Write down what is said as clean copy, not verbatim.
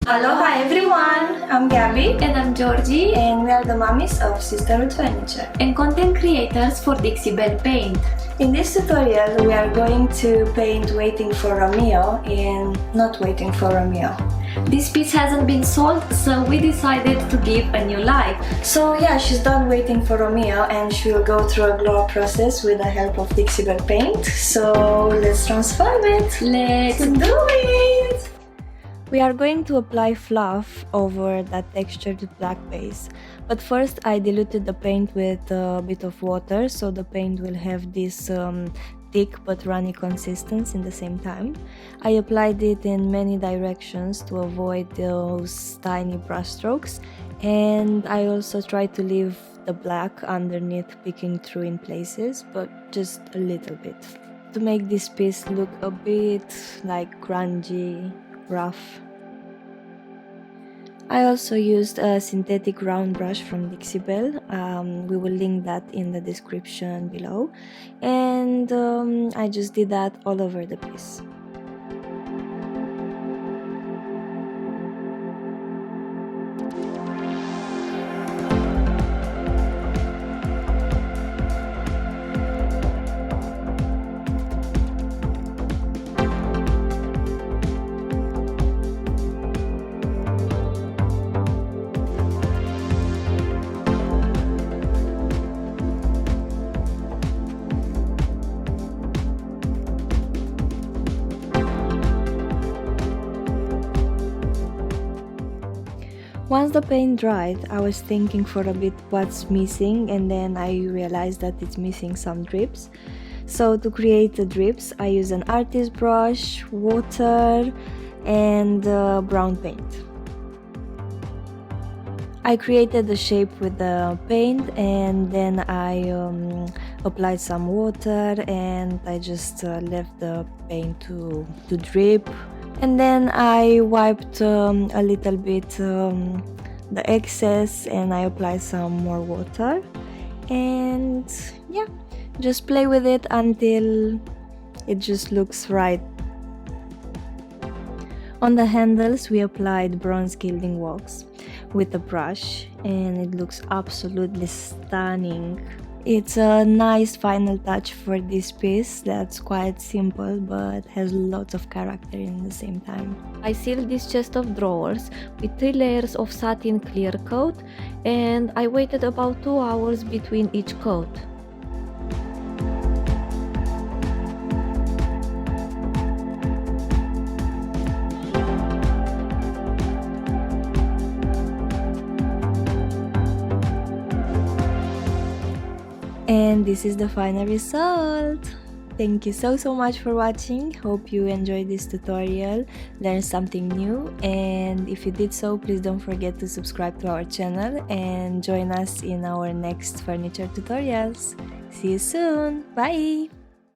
Aloha everyone! I'm Gabby And I'm Georgie, and we are the mummies of Sisterhood Furniture and content creators for Dixie Belle Paint. In this tutorial we are going to paint Waiting for Romeo in Not Waiting for Romeo. This piece hasn't been sold, so we decided to give a new life. So yeah, she's done Waiting for Romeo and she will go through a glow up process with the help of Dixie Belle Paint. So let's transform it! Let's do it! We are going to apply fluff over that textured black base, but first I diluted the paint with a bit of water so the paint will have this thick but runny consistency in the same time. I applied it in many directions to avoid those tiny brush strokes, and I also tried to leave the black underneath peeking through in places, but just a little bit, to make this piece look a bit like grungy, rough. I also used a synthetic round brush from Dixie Belle. We will link that in the description below, and I just did that all over the piece. Once the paint dried, I was thinking for a bit what's missing, and then I realized that it's missing some drips. So to create the drips, I use an artist brush, water, and brown paint. I created the shape with the paint, and then I applied some water, and I just left the paint to drip. And then I wiped a little bit the excess, and I applied some more water, and yeah, just play with it until it just looks right. On the handles we applied bronze gilding wax with a brush, and it looks absolutely stunning. It's a nice final touch for this piece that's quite simple but has lots of character in the same time. I sealed this chest of drawers with 3 layers of satin clear coat, and I waited about 2 hours between each coat. And this is the final result. Thank you so much for watching. Hope you enjoyed this tutorial, learned something new, and if you did so, please don't forget to subscribe to our channel and join us in our next furniture tutorials. See you soon. Bye.